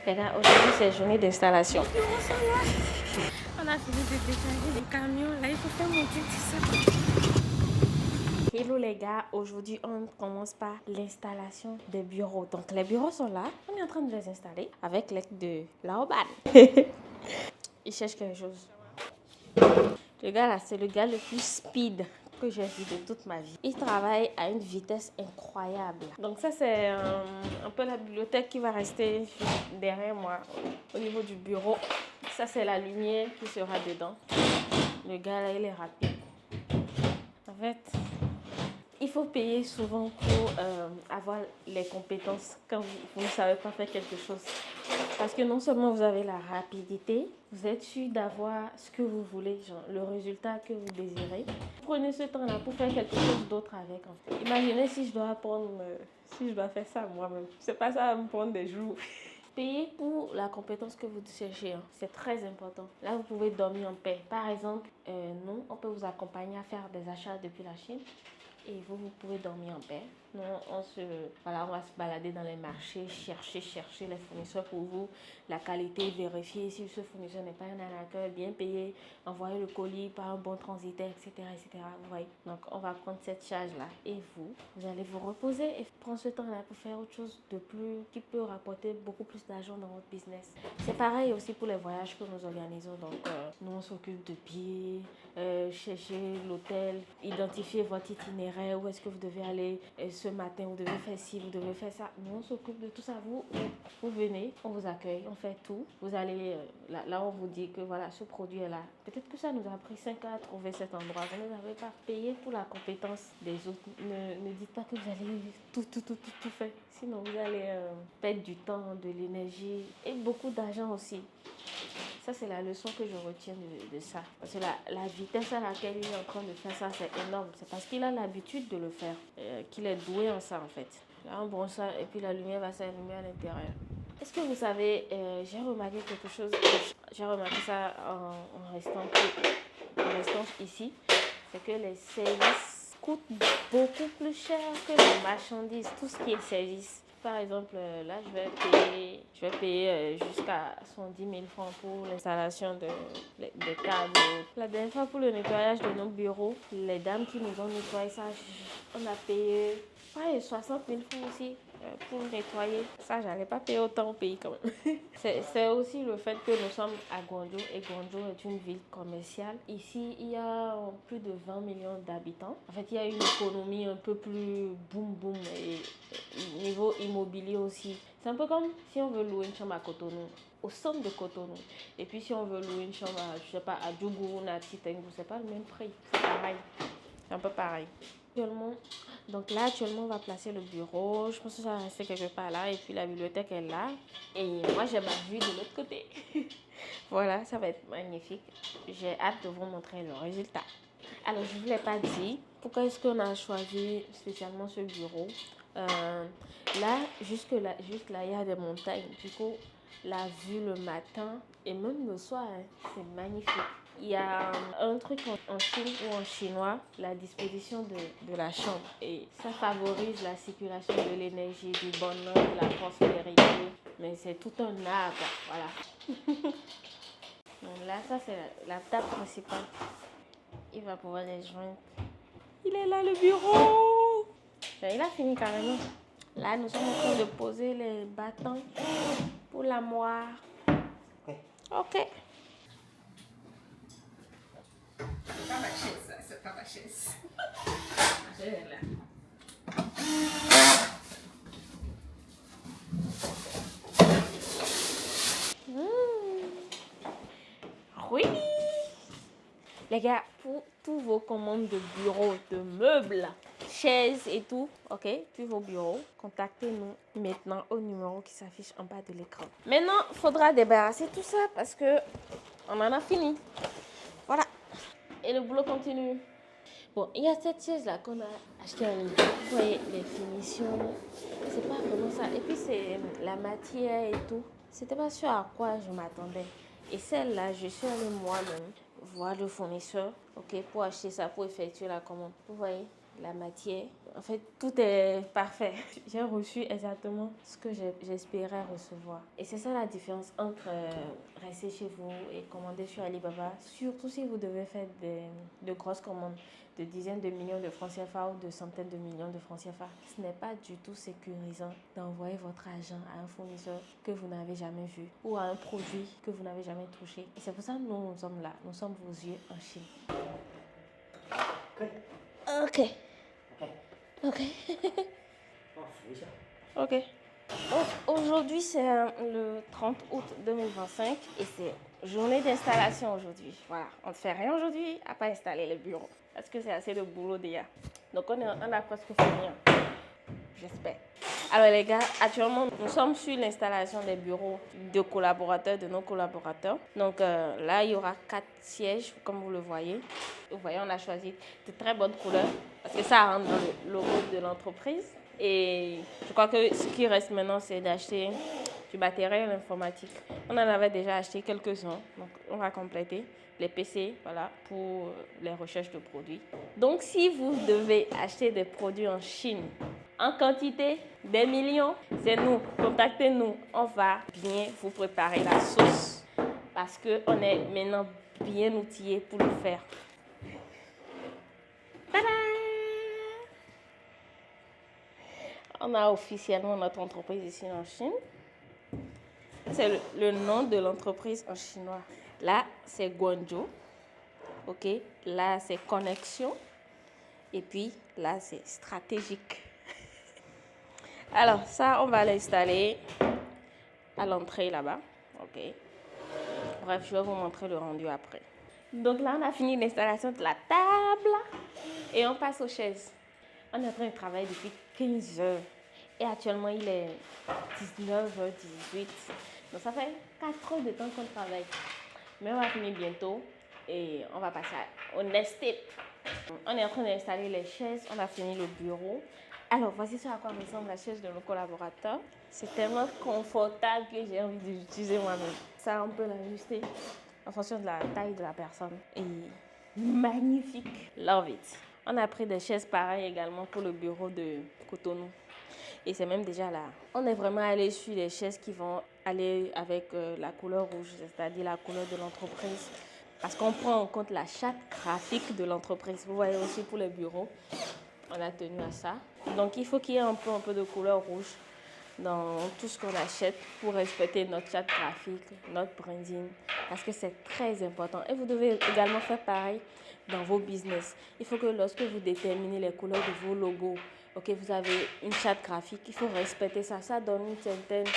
Les gars, aujourd'hui c'est journée d'installation. On a fini de décharger les camions, là il faut faire monter tout ça. Hello les gars, aujourd'hui on commence par l'installation des bureaux. Donc les bureaux sont là, on est en train de les installer avec l'aide de Laoban. Il cherche quelque chose. Le gars là, c'est le gars le plus speed que j'ai vu de toute ma vie. Il travaille à une vitesse incroyable. Donc ça c'est un peu la bibliothèque qui va rester derrière moi au niveau du bureau. Ça c'est la lumière qui sera dedans. Le gars là il est rapide. En fait, il faut payer souvent pour avoir les compétences quand vous ne savez pas faire quelque chose. Parce que non seulement vous avez la rapidité, vous êtes sûr d'avoir ce que vous voulez, genre le résultat que vous désirez. Prenez ce temps-là pour faire quelque chose d'autre avec. En fait. Imaginez si je dois apprendre, si je dois faire ça moi-même. C'est pas ça, va me prendre des jours. Payer pour la compétence que vous cherchez, hein. C'est très important. Là, vous pouvez dormir en paix. Par exemple, nous, on peut vous accompagner à faire des achats depuis la Chine. Et vous pouvez dormir en paix. Nous, on va se balader dans les marchés, chercher les fournisseurs pour vous, la qualité, vérifier si ce fournisseur n'est pas un arnaqueur, bien payé, envoyer le colis par un bon transitaire, etc., etc. Vous voyez. Donc, on va prendre cette charge-là. Et vous allez vous reposer et prendre ce temps-là pour faire autre chose de plus, qui peut rapporter beaucoup plus d'argent dans votre business. C'est pareil aussi pour les voyages que nous organisons. Donc, nous, on s'occupe de billets, chercher l'hôtel, identifier votre itinéraire, où est-ce que vous devez aller ce matin, vous devez faire ci, vous devez faire ça. Nous, on s'occupe de tout ça. Vous venez, on vous accueille, on fait tout. Vous allez, là, on vous dit que voilà, ce produit est là. Peut-être que ça nous a pris 5 ans à trouver cet endroit. Vous n'avez pas payé pour la compétence des autres. Ne dites pas que vous allez tout faire. Sinon, vous allez perdre du temps, de l'énergie et beaucoup d'argent aussi. Ça, c'est la leçon que je retiens de ça. Parce que la vitesse à laquelle il est en train de faire ça, c'est énorme. C'est parce qu'il a l'habitude de le faire, qu'il est doué en ça, en fait. Là, on branche ça et puis la lumière va s'allumer à l'intérieur. Est-ce que vous savez, j'ai remarqué quelque chose. J'ai remarqué ça en restant ici. C'est que les services coûtent beaucoup plus cher que les marchandises, tout ce qui est service. Par exemple, là, je vais payer jusqu'à 110 000 francs pour l'installation des câbles. La dernière fois, pour le nettoyage de nos bureaux, les dames qui nous ont nettoyé ça, on a payé 60 000 francs aussi pour nettoyer. Ça, j'allais pas payer autant au pays quand même. C'est aussi le fait que nous sommes à Guangzhou et Guangzhou est une ville commerciale. Ici, il y a plus de 20 millions d'habitants. En fait, il y a une économie un peu plus boom et niveau immobilier aussi. C'est un peu comme si on veut louer une chambre à Cotonou, au centre de Cotonou. Et puis si on veut louer une chambre à, je sais pas, à Djougou ou à Titengu, c'est pas le même prix. C'est pareil. C'est un peu pareil. Donc là, actuellement, on va placer le bureau. Je pense que ça va rester quelque part là. Et puis la bibliothèque est là. Et moi, j'ai ma vue de l'autre côté. Voilà, ça va être magnifique. J'ai hâte de vous montrer le résultat. Alors, je ne vous l'ai pas dit. Pourquoi est-ce qu'on a choisi spécialement ce bureau? Là, juste là, il y a des montagnes. Du coup, la vue le matin et même le soir, hein, c'est magnifique. Il y a un truc en Chine ou en chinois, la disposition de la chambre. Et ça favorise la circulation de l'énergie, du bonheur, de la prospérité. Mais c'est tout un art, voilà. Donc là, ça, c'est la table principale. Il va pouvoir les joindre. Il est là, le bureau. Il a fini carrément. Là, nous sommes en train de poser les bâtons pour la moire. Ok. C'est pas ma chaise, ça, c'est pas ma chaise. Ma chaise est là. Oui. Les gars, pour tous vos commandes de bureau, de meubles, chaises et tout, ok, puis vos bureaux, contactez-nous maintenant au numéro qui s'affiche en bas de l'écran. Maintenant, il faudra débarrasser tout ça parce que on en a fini. Voilà. Et le boulot continue. Bon, il y a cette chaise-là qu'on a achetée en ligne. Vous voyez, les finitions, c'est pas vraiment ça. Et puis, c'est la matière et tout. C'était pas sûr à quoi je m'attendais. Et celle-là, je suis allée moi-même voir le fournisseur, ok, pour acheter ça, pour effectuer la commande. Vous voyez, la matière, En fait, tout est parfait. J'ai reçu exactement ce que j'espérais recevoir. Et c'est ça la différence entre rester chez vous et commander sur Alibaba. Surtout si vous devez faire de grosses commandes de dizaines de millions de francs CFA ou de centaines de millions de francs CFA. Ce n'est pas du tout sécurisant d'envoyer votre argent à un fournisseur que vous n'avez jamais vu ou à un produit que vous n'avez jamais touché. Et c'est pour ça que nous sommes là. Nous sommes vos yeux en Chine. Ok. Ok. Ok. Aujourd'hui, c'est le 30 août 2025 et c'est journée d'installation aujourd'hui. Voilà, on ne fait rien aujourd'hui à pas installer le bureau parce que c'est assez de boulot déjà. Donc, on a presque fini, j'espère. Alors les gars, actuellement, nous sommes sur l'installation des bureaux de collaborateurs, de nos collaborateurs. Donc là, il y aura 4 sièges, comme vous le voyez. Vous voyez, on a choisi de très bonnes couleurs parce que ça rentre dans le logo de l'entreprise. Et je crois que ce qui reste maintenant, c'est d'acheter du matériel informatique. On en avait déjà acheté quelques-uns, donc on va compléter les PC, voilà, pour les recherches de produits. Donc si vous devez acheter des produits en Chine, en quantité, des millions, c'est nous. Contactez-nous. On va bien vous préparer la sauce parce qu'on est maintenant bien outillés pour le faire. Tada! On a officiellement notre entreprise ici en Chine. C'est le nom de l'entreprise en chinois. Là, c'est Guangzhou. OK? Là, c'est connexion. Et puis, là, c'est stratégique. Alors, ça, on va l'installer à l'entrée là-bas. OK. Bref, je vais vous montrer le rendu après. Donc là, on a fini l'installation de la table et on passe aux chaises. On est en train de travailler depuis 15 heures et actuellement, il est 19h18. Donc ça fait 4 heures de temps qu'on travaille. Mais on va finir bientôt et on va passer au next step. On est en train d'installer les chaises, on a fini le bureau. Alors, voici ce à quoi ressemble la chaise de nos collaborateurs. C'est tellement confortable que j'ai envie de l'utiliser moi-même. Ça, on peut l'ajuster en fonction de la taille de la personne. Et magnifique. Love it. On a pris des chaises pareilles également pour le bureau de Cotonou. Et c'est même déjà là. On est vraiment allé sur les chaises qui vont aller avec la couleur rouge, c'est-à-dire la couleur de l'entreprise. Parce qu'on prend en compte la charte graphique de l'entreprise. Vous voyez aussi pour les bureaux, on a tenu à ça. Donc il faut qu'il y ait un peu de couleur rouge dans tout ce qu'on achète pour respecter notre charte graphique, notre branding, parce que c'est très important. Et vous devez également faire pareil dans vos business. Il faut que lorsque vous déterminez les couleurs de vos logos, ok, vous avez une charte graphique, il faut respecter ça. Ça donne une certaine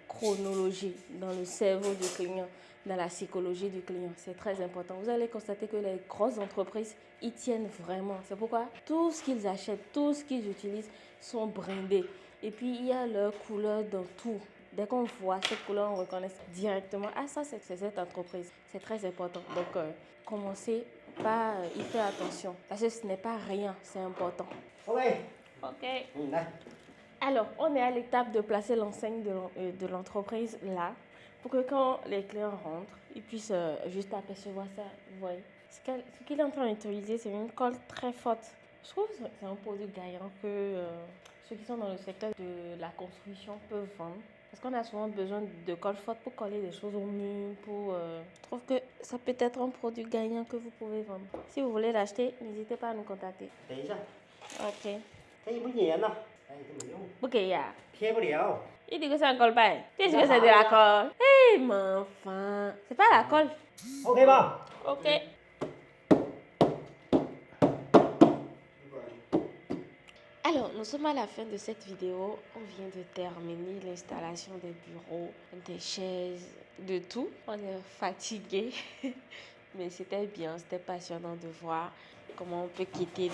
chronologie dans le cerveau du client, dans la psychologie du client. C'est très important. Vous allez constater que les grosses entreprises y tiennent vraiment. C'est pourquoi tout ce qu'ils achètent, tout ce qu'ils utilisent sont brandés. Et puis, il y a leur couleur dans tout. Dès qu'on voit cette couleur, on reconnaît directement. Ah, ça, c'est cette entreprise. C'est très important. Donc, commencez par y faire attention. Parce que ce n'est pas rien, c'est important. Ok. Alors, on est à l'étape de placer l'enseigne de l'entreprise là, pour que quand les clients rentrent, ils puissent juste apercevoir ça. Vous voyez. Ce qu'il est en train d'utiliser, c'est une colle très forte. Je trouve que c'est un produit gagnant que ceux qui sont dans le secteur de la construction peuvent vendre. Parce qu'on a souvent besoin de colle forte pour coller des choses au mur. Je trouve que ça peut être un produit gagnant que vous pouvez vendre. Si vous voulez l'acheter, n'hésitez pas à nous contacter. Ok. 不给呀、贴不了。Il dit que c'est un colle paille. Qu'est-ce que c'est de la colle? Hé, mon enfant. C'est pas la colle. OK 吧？ Ok. Alors, nous sommes à la fin de cette vidéo. On vient de terminer l'installation des bureaux, des chaises, de tout. On est fatigué, mais c'était bien, c'était passionnant de voir comment on peut quitter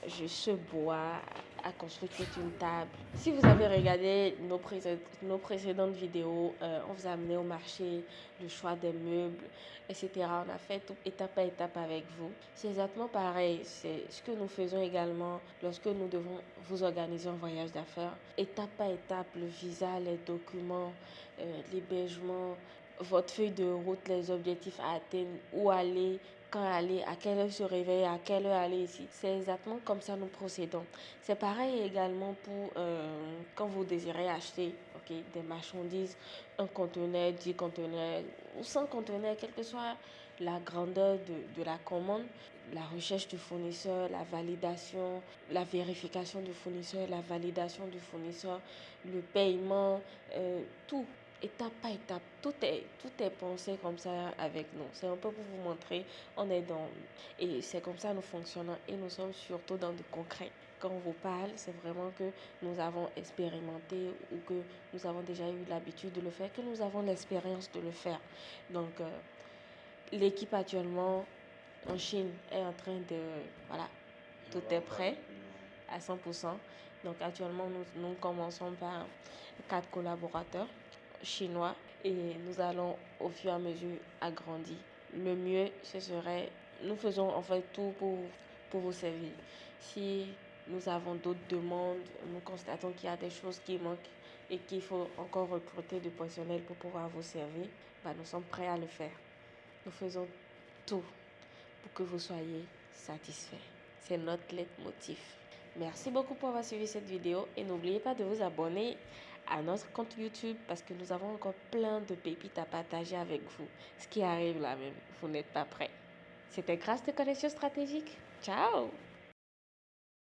ce bois à construire toute une table. Si vous avez regardé nos précédentes vidéos, on vous a amené au marché, le choix des meubles, etc. On a fait tout étape à étape avec vous. C'est exactement pareil. C'est ce que nous faisons également lorsque nous devons vous organiser un voyage d'affaires. Étape par étape, le visa, les documents, l'hébergement, votre feuille de route, les objectifs à atteindre, où aller, quand aller, à quelle heure se réveiller, à quelle heure aller ici. C'est exactement comme ça nous procédons. C'est pareil également pour quand vous désirez acheter des marchandises, un conteneur, 10 conteneurs ou 100 conteneurs, quelle que soit la grandeur de la commande, la recherche du fournisseur, la validation, la vérification du fournisseur, la validation du fournisseur, le paiement, tout étape par étape, tout est pensé comme ça avec nous. C'est un peu pour vous montrer, on est dans, et c'est comme ça nous fonctionnons et nous sommes surtout dans du concret. Quand on vous parle, c'est vraiment que nous avons expérimenté ou que nous avons déjà eu l'habitude de le faire, que nous avons l'expérience de le faire. Donc, l'équipe actuellement en Chine est en train de, voilà, tout est prêt à 100%. Donc actuellement, nous commençons par 4 collaborateurs chinois et nous allons au fur et à mesure agrandir. Le mieux, ce serait, nous faisons en fait tout pour vous servir. Si nous avons d'autres demandes, nous constatons qu'il y a des choses qui manquent et qu'il faut encore recruter du personnel pour pouvoir vous servir, nous sommes prêts à le faire. Nous faisons tout pour que vous soyez satisfaits. C'est notre leitmotiv. Merci beaucoup pour avoir suivi cette vidéo et n'oubliez pas de vous abonner à notre compte YouTube parce que nous avons encore plein de pépites à partager avec vous. Ce qui arrive là même, vous n'êtes pas prêts. C'était Grâce de Connexion Stratégique. Ciao!